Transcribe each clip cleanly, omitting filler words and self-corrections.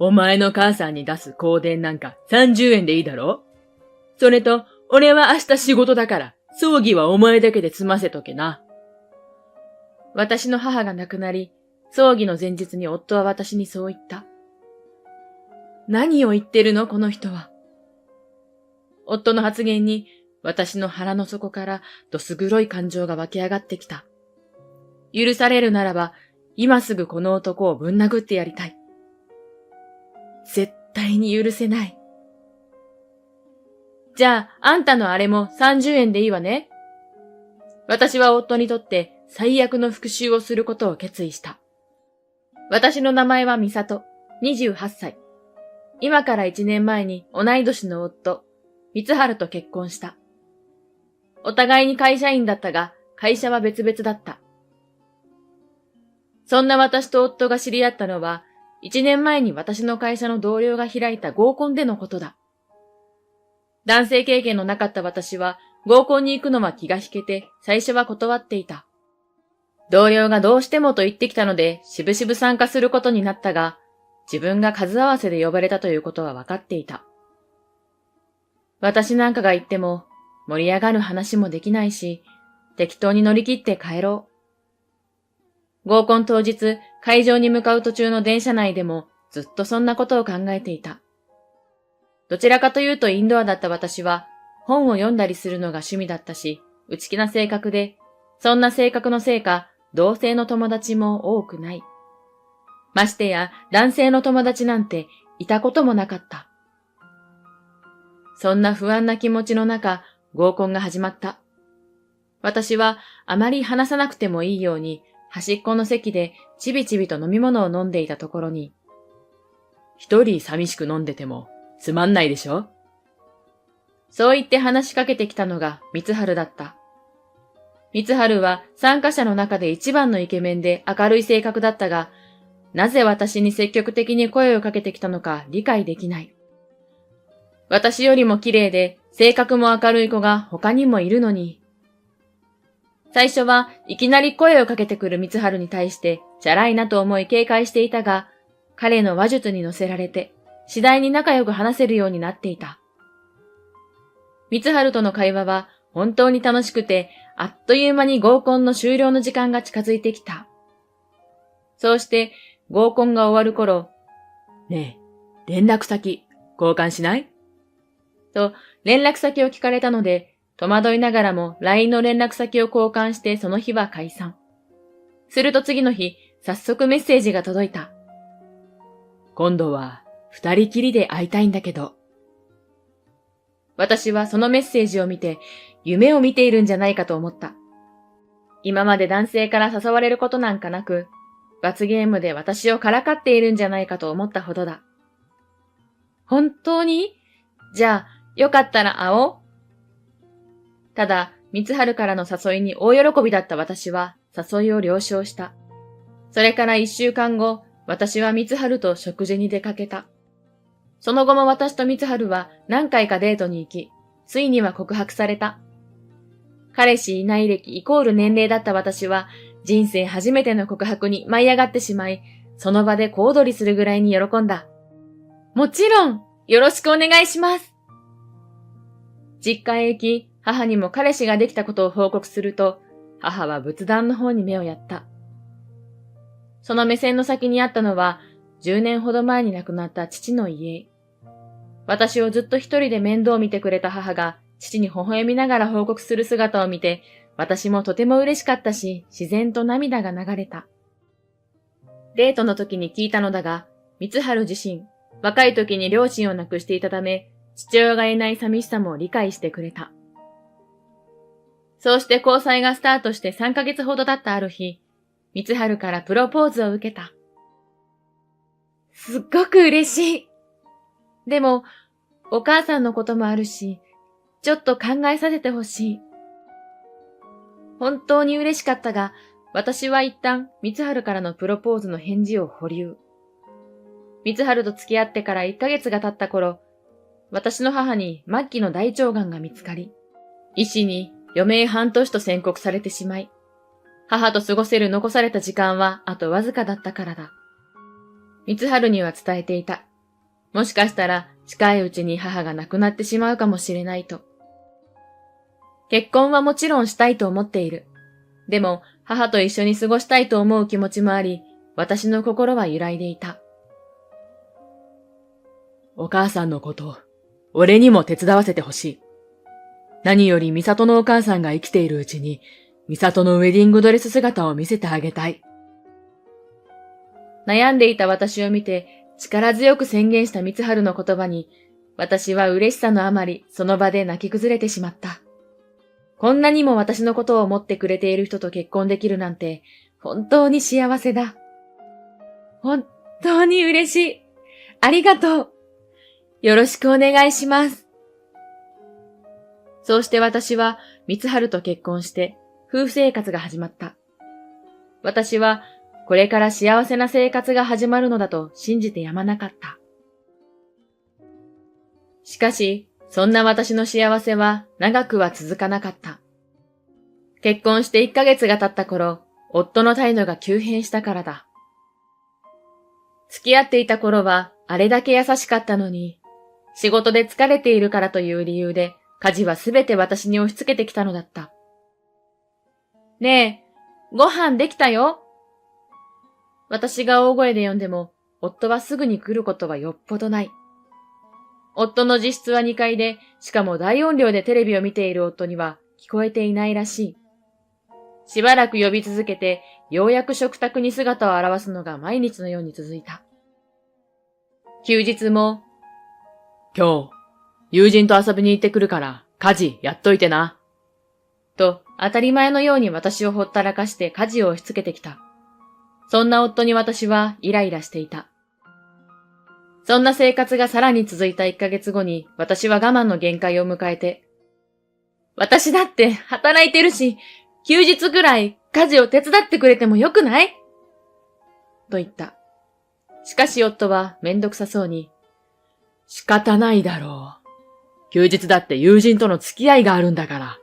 お前の母さんに出す香典なんか30円でいいだろ？それと、俺は明日仕事だから、葬儀はお前だけで済ませとけな。私の母が亡くなり、葬儀の前日に夫は私にそう言った。何を言ってるの、この人は。夫の発言に、私の腹の底からどす黒い感情が湧き上がってきた。許されるならば、今すぐこの男をぶん殴ってやりたい。絶対に許せない。じゃあ、あんたのあれも30円でいいわね。私は夫にとって最悪の復讐をすることを決意した。私の名前は美里、28歳。今から1年前に同い年の夫、光春と結婚した。お互いに会社員だったが、会社は別々だった。そんな私と夫が知り合ったのは、1年前に私の会社の同僚が開いた合コンでのことだ。男性経験のなかった私は、合コンに行くのは気が引けて、最初は断っていた。同僚がどうしてもと言ってきたので、しぶしぶ参加することになったが、自分が数合わせで呼ばれたということは分かっていた。私なんかが言っても、盛り上がる話もできないし、適当に乗り切って帰ろう。合コン当日、会場に向かう途中の電車内でも、ずっとそんなことを考えていた。どちらかというとインドアだった私は、本を読んだりするのが趣味だったし、内気な性格で、そんな性格のせいか、同性の友達も多くない。ましてや、男性の友達なんていたこともなかった。そんな不安な気持ちの中、合コンが始まった。私はあまり話さなくてもいいように、端っこの席でちびちびと飲み物を飲んでいたところに、一人寂しく飲んでてもつまんないでしょ？そう言って話しかけてきたのが光春だった。光春は参加者の中で一番のイケメンで明るい性格だったが、なぜ私に積極的に声をかけてきたのか理解できない。私よりも綺麗で性格も明るい子が他にもいるのに。最初はいきなり声をかけてくる光春に対してチャラいなと思い警戒していたが、彼の話術に乗せられて次第に仲良く話せるようになっていた。光春との会話は本当に楽しくて、あっという間に合コンの終了の時間が近づいてきた。そうして合コンが終わる頃、ねえ、連絡先交換しない？と連絡先を聞かれたので、戸惑いながらも LINE の連絡先を交換してその日は解散。すると次の日、早速メッセージが届いた。今度は二人きりで会いたいんだけど。私はそのメッセージを見て、夢を見ているんじゃないかと思った。今まで男性から誘われることなんかなく、罰ゲームで私をからかっているんじゃないかと思ったほどだ。本当に？じゃあ、よかったら会おう。ただ、光春からの誘いに大喜びだった私は、誘いを了承した。それから1週間後、私は光春と食事に出かけた。その後も私と光春は何回かデートに行き、ついには告白された。彼氏いない歴イコール年齢だった私は、人生初めての告白に舞い上がってしまい、その場で小躍りするぐらいに喜んだ。もちろん、よろしくお願いします。実家へ行き、母にも彼氏ができたことを報告すると、母は仏壇の方に目をやった。その目線の先にあったのは、10年ほど前に亡くなった父の家。私をずっと一人で面倒を見てくれた母が、父に微笑みながら報告する姿を見て、私もとても嬉しかったし、自然と涙が流れた。デートの時に聞いたのだが、光春自身、若い時に両親を亡くしていたため、父親がいない寂しさも理解してくれた。そうして交際がスタートして3ヶ月ほど経ったある日、光春からプロポーズを受けた。すっごく嬉しい。でも、お母さんのこともあるし、ちょっと考えさせてほしい。本当に嬉しかったが、私は一旦光春からのプロポーズの返事を保留。光春と付き合ってから1ヶ月が経った頃、私の母に末期の大腸がんが見つかり、医師に余命半年と宣告されてしまい、母と過ごせる残された時間はあとわずかだったからだ。光春には伝えていた。もしかしたら近いうちに母が亡くなってしまうかもしれないと。結婚はもちろんしたいと思っている。でも母と一緒に過ごしたいと思う気持ちもあり、私の心は揺らいでいた。お母さんのこと、俺にも手伝わせてほしい。何より美里のお母さんが生きているうちに、美里のウェディングドレス姿を見せてあげたい。悩んでいた私を見て力強く宣言した光春の言葉に、私は嬉しさのあまりその場で泣き崩れてしまった。こんなにも私のことを思ってくれている人と結婚できるなんて本当に幸せだ。本当に嬉しい。ありがとう。よろしくお願いします。そうして私は光春と結婚して夫婦生活が始まった。私はこれから幸せな生活が始まるのだと信じてやまなかった。しかし、そんな私の幸せは長くは続かなかった。結婚して1ヶ月が経った頃、夫の態度が急変したからだ。付き合っていた頃はあれだけ優しかったのに、仕事で疲れているからという理由で家事はすべて私に押し付けてきたのだった。ねえ、ご飯できたよ。私が大声で呼んでも、夫はすぐに来ることはよっぽどない。夫の自室は2階で、しかも大音量でテレビを見ている夫には聞こえていないらしい。しばらく呼び続けて、ようやく食卓に姿を現すのが毎日のように続いた。休日も、今日、友人と遊びに行ってくるから家事やっといてな。と当たり前のように私をほったらかして家事を押し付けてきた。そんな夫に私はイライラしていた。そんな生活がさらに続いた1ヶ月後に私は我慢の限界を迎えて、私だって働いてるし、休日ぐらい家事を手伝ってくれてもよくない？と言った。しかし夫はめんどくさそうに、仕方ないだろう。休日だって友人との付き合いがあるんだから。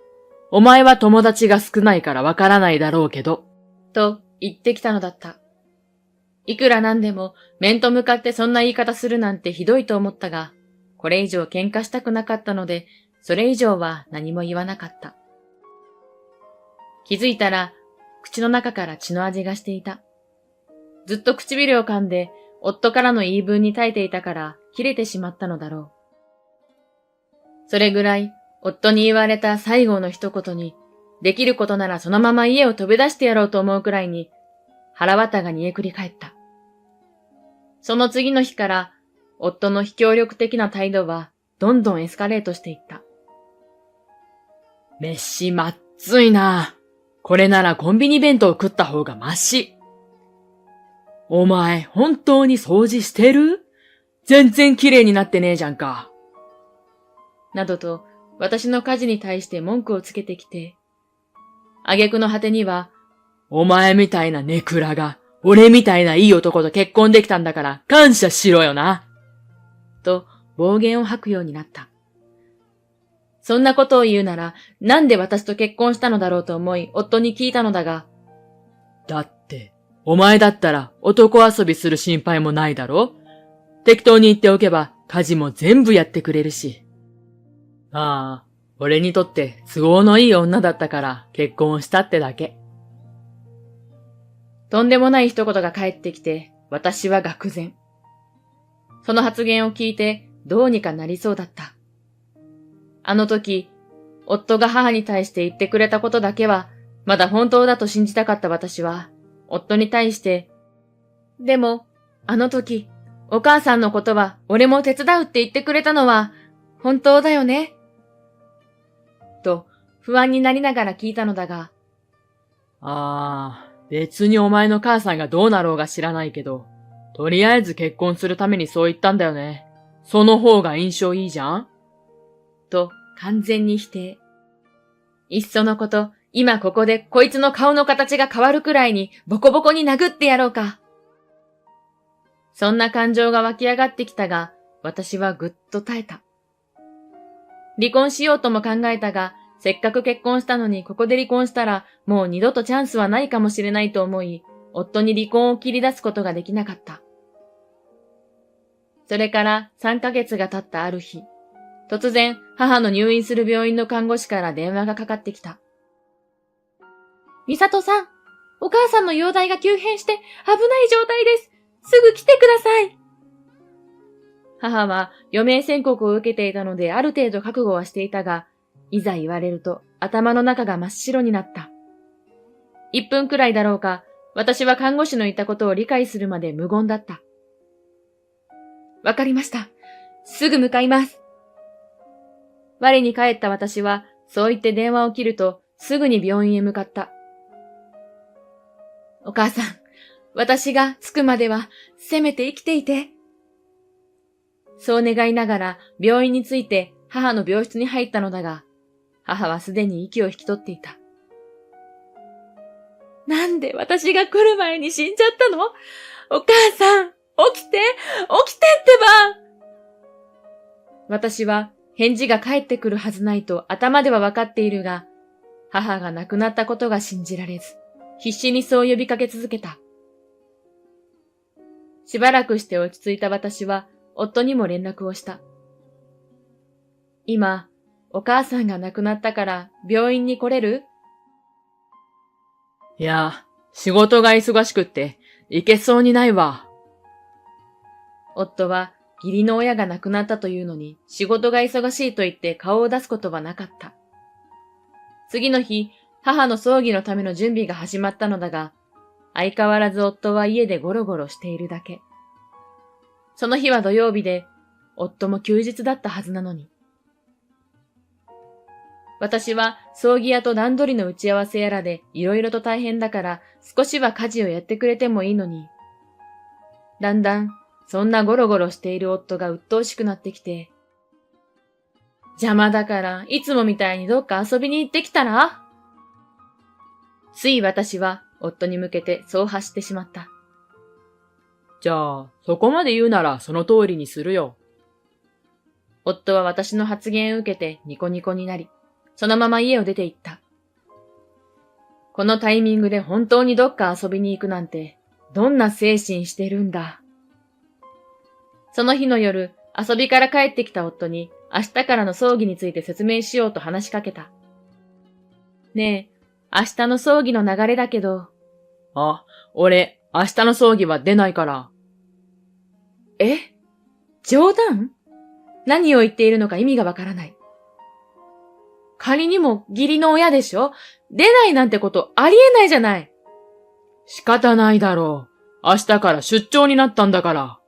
お前は友達が少ないからわからないだろうけど。と言ってきたのだった。いくらなんでも面と向かってそんな言い方するなんてひどいと思ったが、これ以上喧嘩したくなかったので、それ以上は何も言わなかった。気づいたら、口の中から血の味がしていた。ずっと唇を噛んで、夫からの言い分に耐えていたから切れてしまったのだろう。それぐらい、夫に言われた最後の一言に、できることならそのまま家を飛び出してやろうと思うくらいに、腹渡が煮えくり返った。その次の日から、夫の非協力的な態度は、どんどんエスカレートしていった。飯まっずいな。これならコンビニ弁当食った方がマシ。お前、本当に掃除してる？全然綺麗になってねえじゃんか。などと、私の家事に対して文句をつけてきて、挙句の果てには、お前みたいなネクラが、俺みたいないい男と結婚できたんだから感謝しろよな。と暴言を吐くようになった。そんなことを言うなら、なんで私と結婚したのだろうと思い、夫に聞いたのだが、だって、お前だったら男遊びする心配もないだろ？適当に言っておけば家事も全部やってくれるし。ああ、俺にとって都合のいい女だったから結婚したってだけ。とんでもない一言が返ってきて、私は愕然。その発言を聞いてどうにかなりそうだった。あの時、夫が母に対して言ってくれたことだけは、まだ本当だと信じたかった私は、夫に対して、でも、あの時、お母さんのことは俺も手伝うって言ってくれたのは、本当だよね？と、不安になりながら聞いたのだが、別にお前の母さんがどうなろうが知らないけど、とりあえず結婚するためにそう言ったんだよね。その方が印象いいじゃん？と完全に否定。いっそのこと、今ここでこいつの顔の形が変わるくらいにボコボコに殴ってやろうか。そんな感情が湧き上がってきたが、私はぐっと耐えた。離婚しようとも考えたが、せっかく結婚したのにここで離婚したらもう二度とチャンスはないかもしれないと思い、夫に離婚を切り出すことができなかった。それから3ヶ月が経ったある日、突然母の入院する病院の看護師から電話がかかってきた。美里さん、お母さんの容体が急変して危ない状態です。すぐ来てください。母は余命宣告を受けていたのである程度覚悟はしていたが、いざ言われると頭の中が真っ白になった。1分くらいだろうか、私は看護師の言ったことを理解するまで無言だった。わかりました。すぐ向かいます。我に帰った私は、そう言って電話を切ると、すぐに病院へ向かった。お母さん、私が着くまでは、せめて生きていて。そう願いながら、病院に着いて母の病室に入ったのだが、母はすでに息を引き取っていた。なんで私が来る前に死んじゃったの？お母さん、起きてってば！私は返事が返ってくるはずないと頭では分かっているが、母が亡くなったことが信じられず、必死にそう呼びかけ続けた。しばらくして落ち着いた私は、夫にも連絡をした。今、お母さんが亡くなったから病院に来れる？いや、仕事が忙しくって行けそうにないわ。夫は義理の親が亡くなったというのに仕事が忙しいと言って顔を出すことはなかった。次の日、母の葬儀のための準備が始まったのだが、相変わらず夫は家でゴロゴロしているだけ。その日は土曜日で、夫も休日だったはずなのに。私は葬儀屋と段取りの打ち合わせやらでいろいろと大変だから少しは家事をやってくれてもいいのに。だんだんそんなゴロゴロしている夫が鬱陶しくなってきて。邪魔だからいつもみたいにどっか遊びに行ってきたら？つい私は夫に向けてそう発してしまった。じゃあ、そこまで言うならその通りにするよ。夫は私の発言を受けてニコニコになり、そのまま家を出て行った。このタイミングで本当にどっか遊びに行くなんて、どんな精神してるんだ。その日の夜、遊びから帰ってきた夫に明日からの葬儀について説明しようと話しかけた。ねえ、明日の葬儀の流れだけど。あ、俺、明日の葬儀は出ないから。え？冗談？何を言っているのか意味がわからない。仮にも義理の親でしょ？出ないなんてことありえないじゃない。仕方ないだろう。明日から出張になったんだから。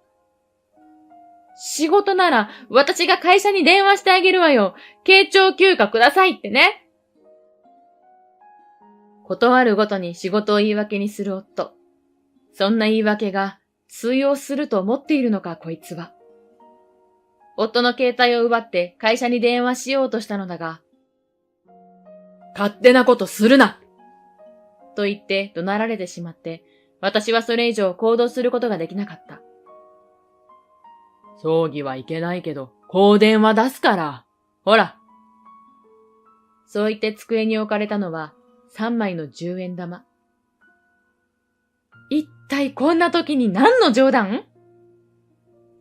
仕事なら私が会社に電話してあげるわよ。慶長休暇くださいってね。断るごとに仕事を言い訳にする夫。そんな言い訳が通用すると思っているのか、こいつは。夫の携帯を奪って会社に電話しようとしたのだが、勝手なことするなと言って怒鳴られてしまって、私はそれ以上行動することができなかった。葬儀はいけないけど、香典は出すから。ほら。そう言って机に置かれたのは3枚の10円玉。一体こんな時に何の冗談？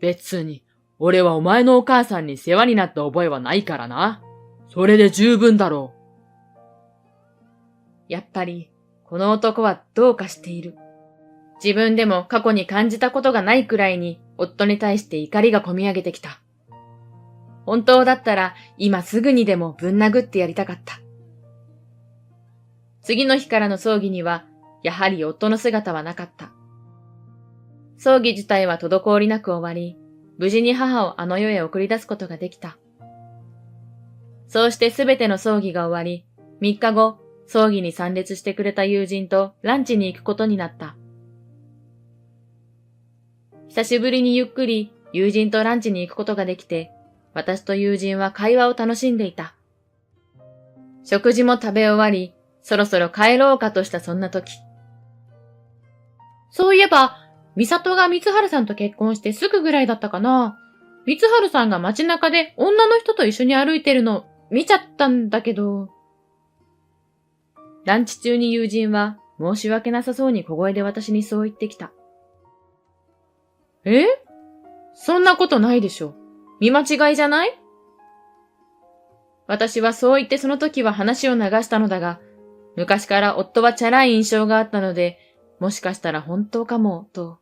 別に、俺はお前のお母さんに世話になった覚えはないからな。それで十分だろう。やっぱり、この男はどうかしている。自分でも過去に感じたことがないくらいに夫に対して怒りがこみ上げてきた。本当だったら今すぐにでもぶん殴ってやりたかった。次の日からの葬儀にはやはり夫の姿はなかった。葬儀自体は滞りなく終わり、無事に母をあの世へ送り出すことができた。そうしてすべての葬儀が終わり、3日後、葬儀に参列してくれた友人とランチに行くことになった。久しぶりにゆっくり友人とランチに行くことができて、私と友人は会話を楽しんでいた。食事も食べ終わり、そろそろ帰ろうかとしたそんな時。そういえば、美里が光春さんと結婚してすぐぐらいだったかな。光春さんが街中で女の人と一緒に歩いてるの見ちゃったんだけど。ランチ中に友人は申し訳なさそうに小声で私にそう言ってきた。え？そんなことないでしょ。見間違いじゃない？私はそう言ってその時は話を流したのだが、昔から夫はチャラい印象があったので、もしかしたら本当かも、と。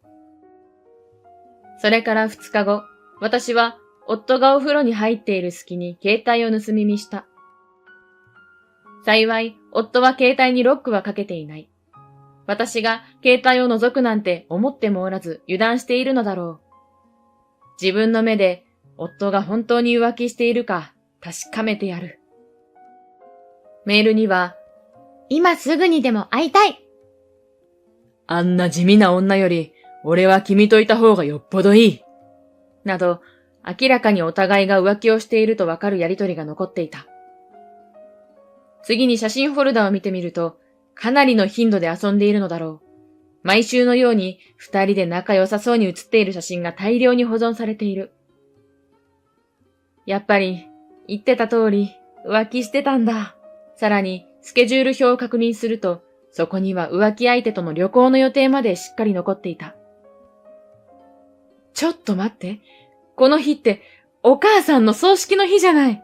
それから2日後、私は夫がお風呂に入っている隙に携帯を盗み見した。幸い、夫は携帯にロックはかけていない。私が携帯を覗くなんて思ってもおらず油断しているのだろう。自分の目で夫が本当に浮気しているか確かめてやる。メールには、今すぐにでも会いたい。あんな地味な女より、俺は君といた方がよっぽどいい。など、明らかにお互いが浮気をしているとわかるやりとりが残っていた。次に写真フォルダを見てみると、かなりの頻度で遊んでいるのだろう。毎週のように二人で仲良さそうに写っている写真が大量に保存されている。やっぱり、言ってた通り、浮気してたんだ。さらに、スケジュール表を確認すると、そこには浮気相手との旅行の予定までしっかり残っていた。ちょっと待って。この日って、お母さんの葬式の日じゃない。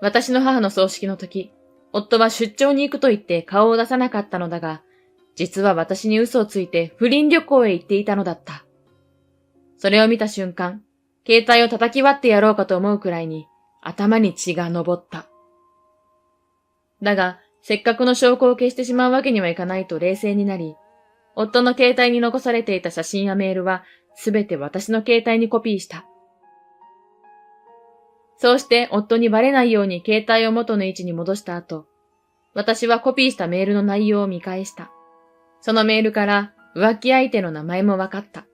私の母の葬式の時、夫は出張に行くと言って顔を出さなかったのだが、実は私に嘘をついて不倫旅行へ行っていたのだった。それを見た瞬間、携帯を叩き割ってやろうかと思うくらいに頭に血が昇った。だが、せっかくの証拠を消してしまうわけにはいかないと冷静になり、夫の携帯に残されていた写真やメールはすべて私の携帯にコピーした。そうして夫にバレないように携帯を元の位置に戻した後、私はコピーしたメールの内容を見返した。そのメールから浮気相手の名前も分かった。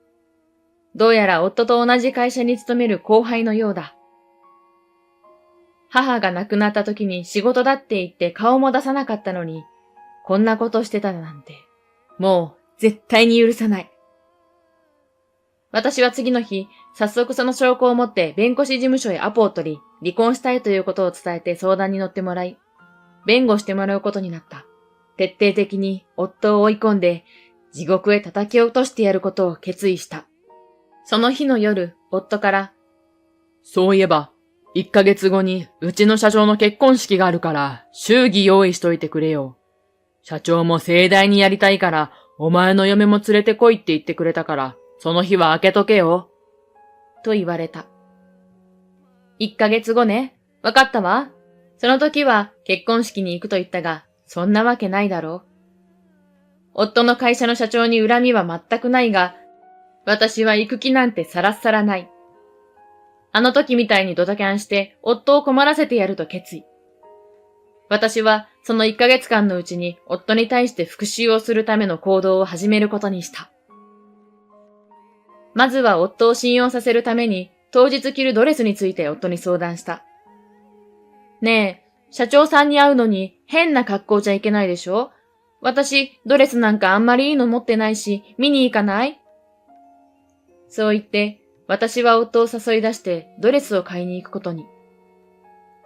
どうやら夫と同じ会社に勤める後輩のようだ。母が亡くなった時に仕事だって言って顔も出さなかったのに、こんなことしてたなんて、もう絶対に許さない。私は次の日、早速その証拠を持って弁護士事務所へアポを取り、離婚したいということを伝えて相談に乗ってもらい、弁護してもらうことになった。徹底的に夫を追い込んで、地獄へ叩き落としてやることを決意した。その日の夜、夫から、そういえば、1ヶ月後にうちの社長の結婚式があるから、祝儀用意しといてくれよ。社長も盛大にやりたいから、お前の嫁も連れてこいって言ってくれたから、その日は開けとけよ。と言われた。1ヶ月後ね。わかったわ。その時は結婚式に行くと言ったが、そんなわけないだろう。夫の会社の社長に恨みは全くないが、私は行く気なんてさらっさらない。あの時みたいにドタキャンして夫を困らせてやると決意。私はその1ヶ月間のうちに夫に対して復讐をするための行動を始めることにした。まずは夫を信用させるために当日着るドレスについて夫に相談した。ねえ、社長さんに会うのに変な格好じゃいけないでしょ？私、ドレスなんかあんまりいいの持ってないし、見に行かない？そう言って、私は夫を誘い出してドレスを買いに行くことに。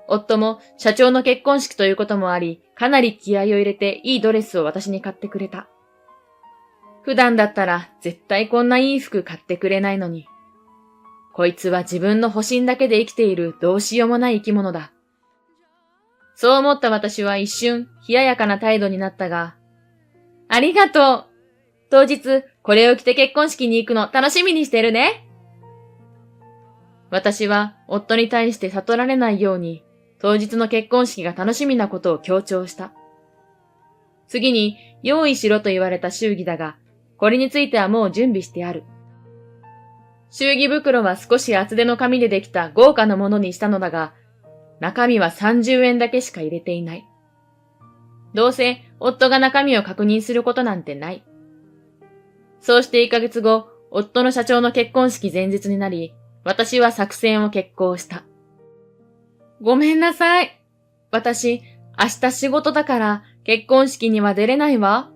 夫も社長の結婚式ということもあり、かなり気合を入れていいドレスを私に買ってくれた。普段だったら絶対こんないい服買ってくれないのに。こいつは自分の保身だけで生きているどうしようもない生き物だ。そう思った私は一瞬冷ややかな態度になったが、ありがとう。当日これを着て結婚式に行くの楽しみにしてるね。私は夫に対して悟られないように当日の結婚式が楽しみなことを強調した。次に用意しろと言われた祝儀だが、これについてはもう準備してある。祝儀袋は少し厚手の紙でできた豪華なものにしたのだが、中身は30円だけしか入れていない。どうせ夫が中身を確認することなんてない。そうして1ヶ月後、夫の社長の結婚式前日になり、私は作戦を決行した。ごめんなさい。私、明日仕事だから結婚式には出れないわ。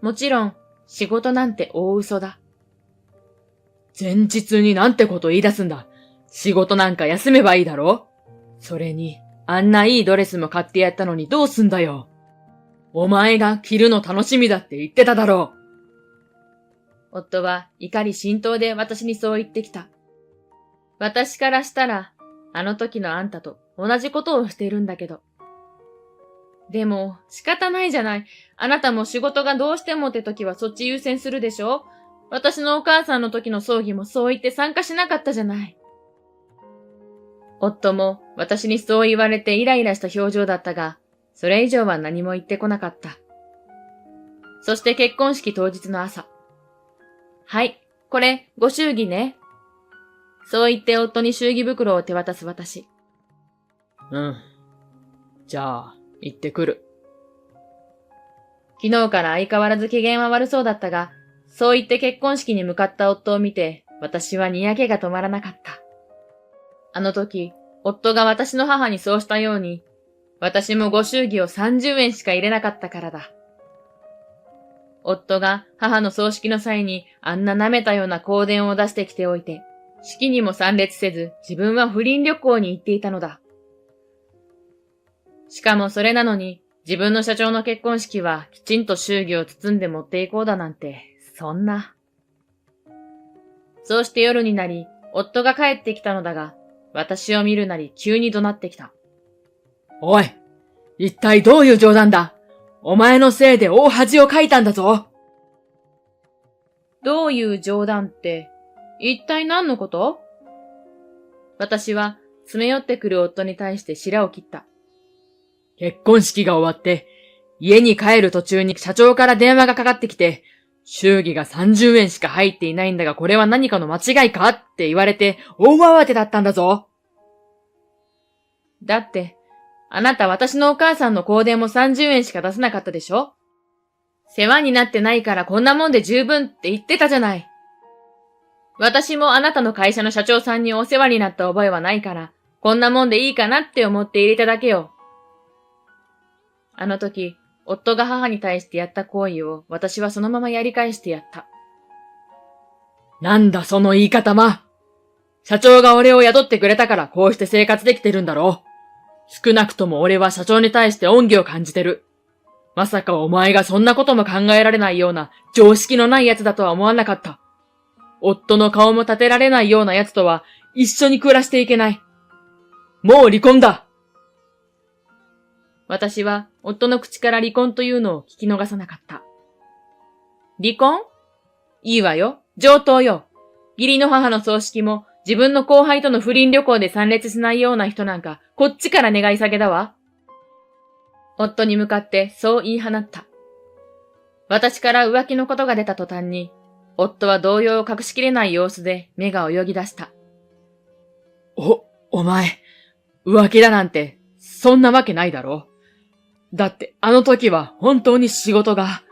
もちろん、仕事なんて大嘘だ。前日になんてこと言い出すんだ。仕事なんか休めばいいだろ？それに、あんないいドレスも買ってやったのにどうすんだよ。お前が着るの楽しみだって言ってただろう。夫は怒り心頭で私にそう言ってきた。私からしたら、あの時のあんたと同じことをしているんだけど。でも、仕方ないじゃない。あなたも仕事がどうしてもって時はそっち優先するでしょ？私のお母さんの時の葬儀もそう言って参加しなかったじゃない。夫も私にそう言われてイライラした表情だったが、それ以上は何も言ってこなかった。そして結婚式当日の朝。はい、これ、ご祝儀ね。そう言って夫に祝儀袋を手渡す私。うん。じゃあ、行ってくる。昨日から相変わらず機嫌は悪そうだったが、そう言って結婚式に向かった夫を見て、私はにやけが止まらなかった。あの時、夫が私の母にそうしたように、私もご祝儀を30円しか入れなかったからだ。夫が母の葬式の際にあんな舐めたような香典を出してきておいて、式にも参列せず自分は不倫旅行に行っていたのだ。しかもそれなのに、自分の社長の結婚式はきちんと祝儀を包んで持っていこうだなんて、そんな。そうして夜になり、夫が帰ってきたのだが、私を見るなり急に怒鳴ってきた。おい、一体どういう冗談だ？お前のせいで大恥をかいたんだぞ。どういう冗談って、一体何のこと？私は詰め寄ってくる夫に対して白を切った。結婚式が終わって、家に帰る途中に社長から電話がかかってきて、祝儀が30円しか入っていないんだがこれは何かの間違いかって言われて大慌てだったんだぞ。だって、あなた私のお母さんの香典も30円しか出せなかったでしょ？世話になってないからこんなもんで十分って言ってたじゃない。私もあなたの会社の社長さんにお世話になった覚えはないから、こんなもんでいいかなって思って入れただけよ。あの時、夫が母に対してやった行為を私はそのままやり返してやった。なんだその言い方ま。社長が俺を雇ってくれたからこうして生活できてるんだろう。少なくとも俺は社長に対して恩義を感じてる。まさかお前がそんなことも考えられないような常識のない奴だとは思わなかった。夫の顔も立てられないような奴とは一緒に暮らしていけない。もう離婚だ。私は夫の口から離婚というのを聞き逃さなかった。離婚？いいわよ。上等よ。義理の母の葬式も自分の後輩との不倫旅行で参列しないような人なんかこっちから願い下げだわ。夫に向かってそう言い放った。私から浮気のことが出た途端に、夫は動揺を隠しきれない様子で目が泳ぎ出した。お前、浮気だなんて、そんなわけないだろ。だってあの時は本当に仕事が。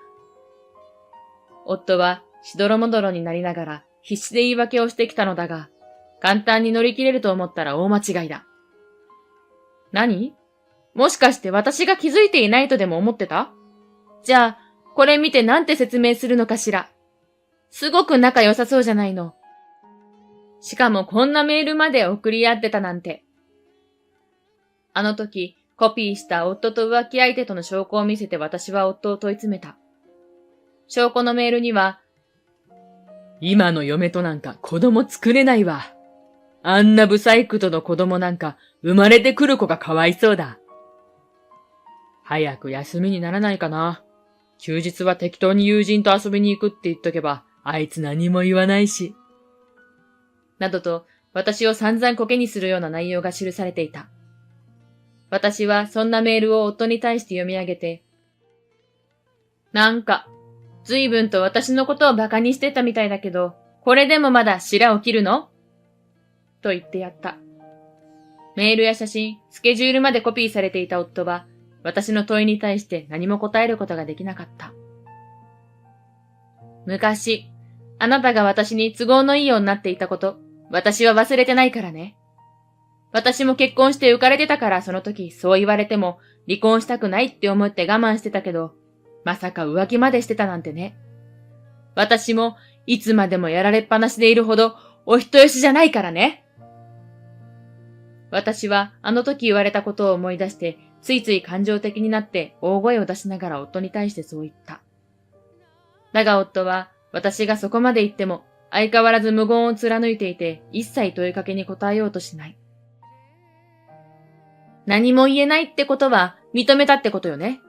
夫はしどろもどろになりながら必死で言い訳をしてきたのだが、簡単に乗り切れると思ったら大間違いだ。何？もしかして私が気づいていないとでも思ってた？じゃあ、これ見てなんて説明するのかしら。すごく仲良さそうじゃないの。しかもこんなメールまで送り合ってたなんて。あの時、コピーした夫と浮気相手との証拠を見せて私は夫を問い詰めた。証拠のメールには、今の嫁となんか子供作れないわ。あんなブサイクとの子供なんか生まれてくる子がかわいそうだ。早く休みにならないかな。休日は適当に友人と遊びに行くって言っとけば、あいつ何も言わないし。などと私を散々コケにするような内容が記されていた。私はそんなメールを夫に対して読み上げて、なんか、随分と私のことを馬鹿にしてたみたいだけど、これでもまだ白を切るの？と言ってやった。メールや写真、スケジュールまでコピーされていた夫は、私の問いに対して何も答えることができなかった。昔、あなたが私に都合のいいようになっていたこと、私は忘れてないからね。私も結婚して浮かれてたからその時そう言われても離婚したくないって思って我慢してたけど、まさか浮気までしてたなんてね。私もいつまでもやられっぱなしでいるほどお人よしじゃないからね。私はあの時言われたことを思い出してついつい感情的になって大声を出しながら夫に対してそう言った。だが夫は私がそこまで言っても相変わらず無言を貫いていて一切問いかけに答えようとしない。何も言えないってことは認めたってことよね。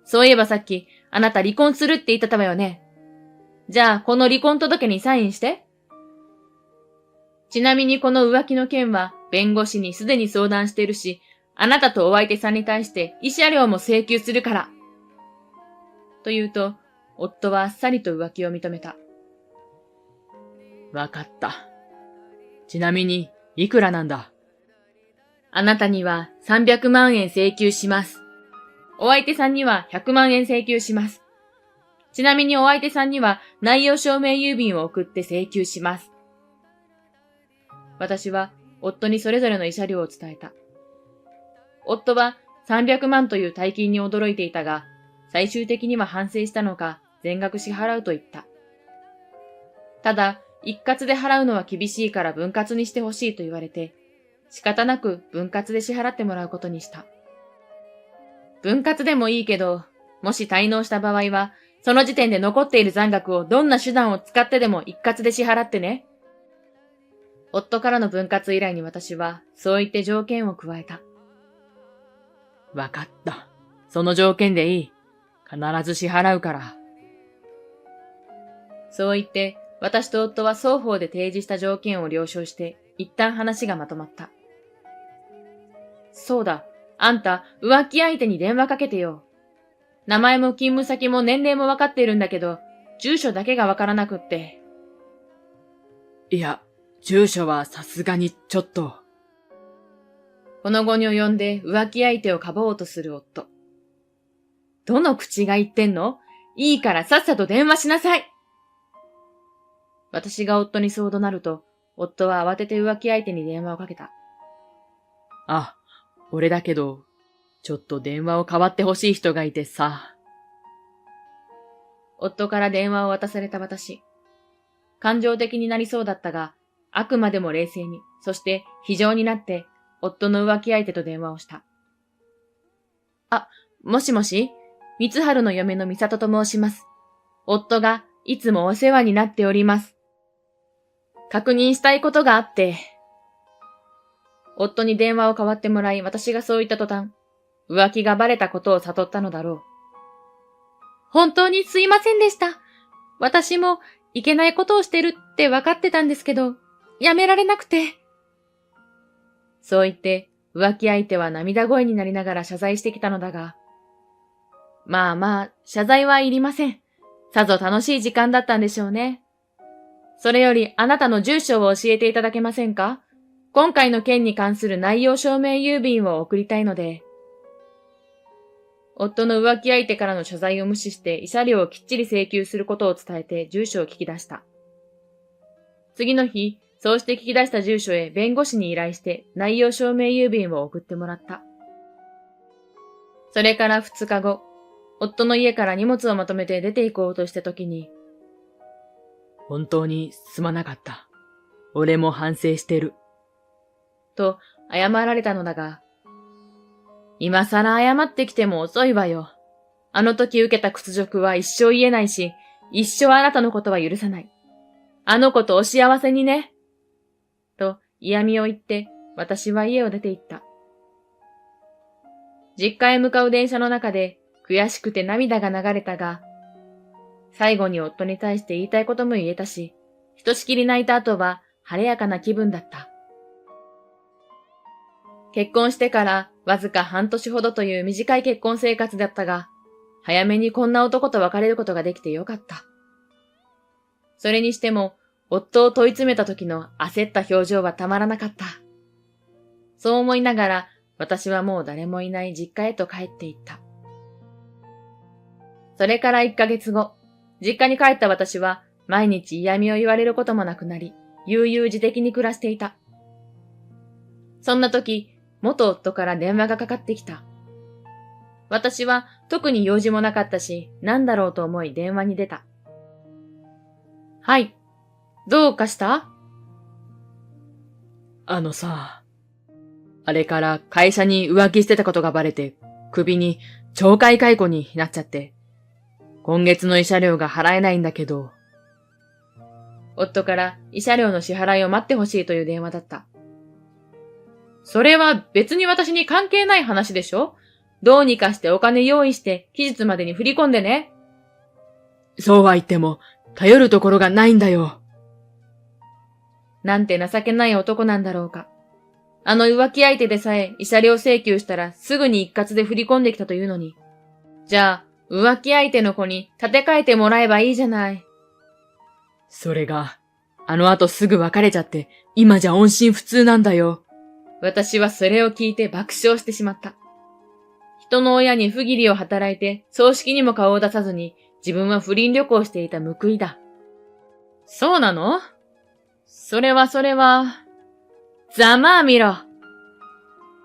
そういえばさっきあなた離婚するって言ってたわよね。じゃあこの離婚届にサインして。ちなみにこの浮気の件は弁護士にすでに相談しているし、あなたとお相手さんに対して慰謝料も請求するから。と言うと、夫はあっさりと浮気を認めた。わかった。ちなみに、いくらなんだ？あなたには300万円請求します。お相手さんには100万円請求します。ちなみにお相手さんには内容証明郵便を送って請求します。私は夫にそれぞれの慰謝料を伝えた。夫は300万という大金に驚いていたが、最終的には反省したのか全額支払うと言った。ただ、一括で払うのは厳しいから分割にしてほしいと言われて、仕方なく分割で支払ってもらうことにした。分割でもいいけど、もし滞納した場合は、その時点で残っている残額をどんな手段を使ってでも一括で支払ってね。夫からの分割依頼に私は、そう言って条件を加えた。わかった。その条件でいい。必ず支払うから。そう言って、私と夫は双方で提示した条件を了承して、一旦話がまとまった。そうだ、あんた浮気相手に電話かけてよ。名前も勤務先も年齢もわかっているんだけど、住所だけがわからなくって。いや、住所はさすがにちょっと。この後に及んで浮気相手をかばおうとする夫。どの口が言ってんの？いいからさっさと電話しなさい。私が夫にそう怒鳴ると、夫は慌てて浮気相手に電話をかけた。あ、俺だけど、ちょっと電話を代わってほしい人がいてさ。夫から電話を渡された私。感情的になりそうだったが、あくまでも冷静に、そして非常になって、夫の浮気相手と電話をした。あ、もしもし、光春の嫁の美里と申します。夫がいつもお世話になっております。確認したいことがあって。夫に電話を代わってもらい、私がそう言った途端、浮気がバレたことを悟ったのだろう。本当にすいませんでした。私もいけないことをしてるって分かってたんですけど、やめられなくて。そう言って、浮気相手は涙声になりながら謝罪してきたのだが、まあまあ、謝罪はいりません。さぞ楽しい時間だったんでしょうね。それよりあなたの住所を教えていただけませんか？今回の件に関する内容証明郵便を送りたいので。夫の浮気相手からの謝罪を無視して慰謝料をきっちり請求することを伝えて住所を聞き出した。次の日、そうして聞き出した住所へ弁護士に依頼して内容証明郵便を送ってもらった。それから2日後、夫の家から荷物をまとめて出て行こうとした時に、本当にすまなかった。俺も反省してる。と謝られたのだが、今更謝ってきても遅いわよ。あの時受けた屈辱は一生言えないし、一生あなたのことは許さない。あの子とお幸せにね。と嫌味を言って、私は家を出て行った。実家へ向かう電車の中で悔しくて涙が流れたが、最後に夫に対して言いたいことも言えたし、ひとしきり泣いた後は晴れやかな気分だった。結婚してからわずか半年ほどという短い結婚生活だったが、早めにこんな男と別れることができてよかった。それにしても、夫を問い詰めた時の焦った表情はたまらなかった。そう思いながら、私はもう誰もいない実家へと帰っていった。それから1ヶ月後、実家に帰った私は毎日嫌味を言われることもなくなり、悠々自適に暮らしていた。そんな時、元夫から電話がかかってきた。私は特に用事もなかったし、何だろうと思い電話に出た。はい。どうかした？あのさ、あれから会社に浮気してたことがバレて、首に懲戒解雇になっちゃって、今月の慰謝料が払えないんだけど、夫から慰謝料の支払いを待ってほしいという電話だった。それは別に私に関係ない話でしょ？どうにかしてお金用意して期日までに振り込んでね。そうは言っても、頼るところがないんだよ。なんて情けない男なんだろうか。あの浮気相手でさえ慰謝料請求したらすぐに一括で振り込んできたというのに。じゃあ、浮気相手の子に立て替えてもらえばいいじゃない。それが、あの後すぐ別れちゃって、今じゃ音信不通なんだよ。私はそれを聞いて爆笑してしまった。人の親に不義理を働いて葬式にも顔を出さずに自分は不倫旅行していた報いだ。そうなの？それは。ざまあみろ。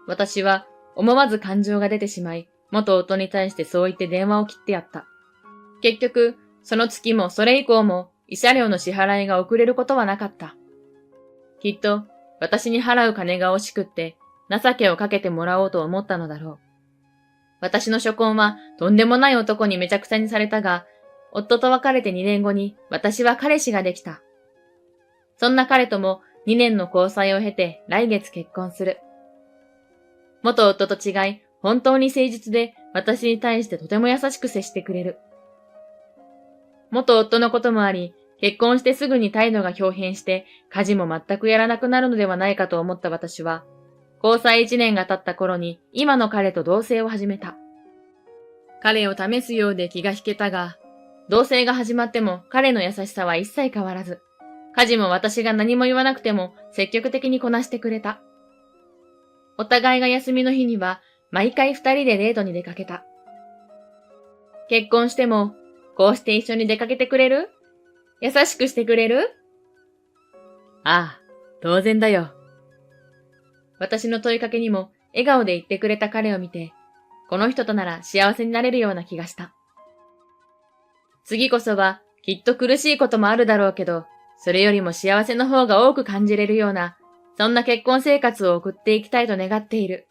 私は思わず感情が出てしまい、元夫に対してそう言って電話を切ってやった。結局、その月もそれ以降も慰謝料の支払いが遅れることはなかった。きっと私に払う金が惜しくって情けをかけてもらおうと思ったのだろう。私の初婚はとんでもない男にめちゃくちゃにされたが、夫と別れて2年後に私は彼氏ができた。そんな彼とも2年の交際を経て来月結婚する。元夫と違い、本当に誠実で私に対してとても優しく接してくれる。元夫のこともあり、結婚してすぐに態度が表変して家事も全くやらなくなるのではないかと思った私は、交際1年が経った頃に今の彼と同棲を始めた。彼を試すようで気が引けたが、同棲が始まっても彼の優しさは一切変わらず、家事も私が何も言わなくても積極的にこなしてくれた。お互いが休みの日には毎回2人でデートに出かけた。結婚してもこうして一緒に出かけてくれる？優しくしてくれる？ああ、当然だよ。私の問いかけにも笑顔で言ってくれた彼を見て、この人となら幸せになれるような気がした。次こそはきっと苦しいこともあるだろうけど、それよりも幸せの方が多く感じれるような、そんな結婚生活を送っていきたいと願っている。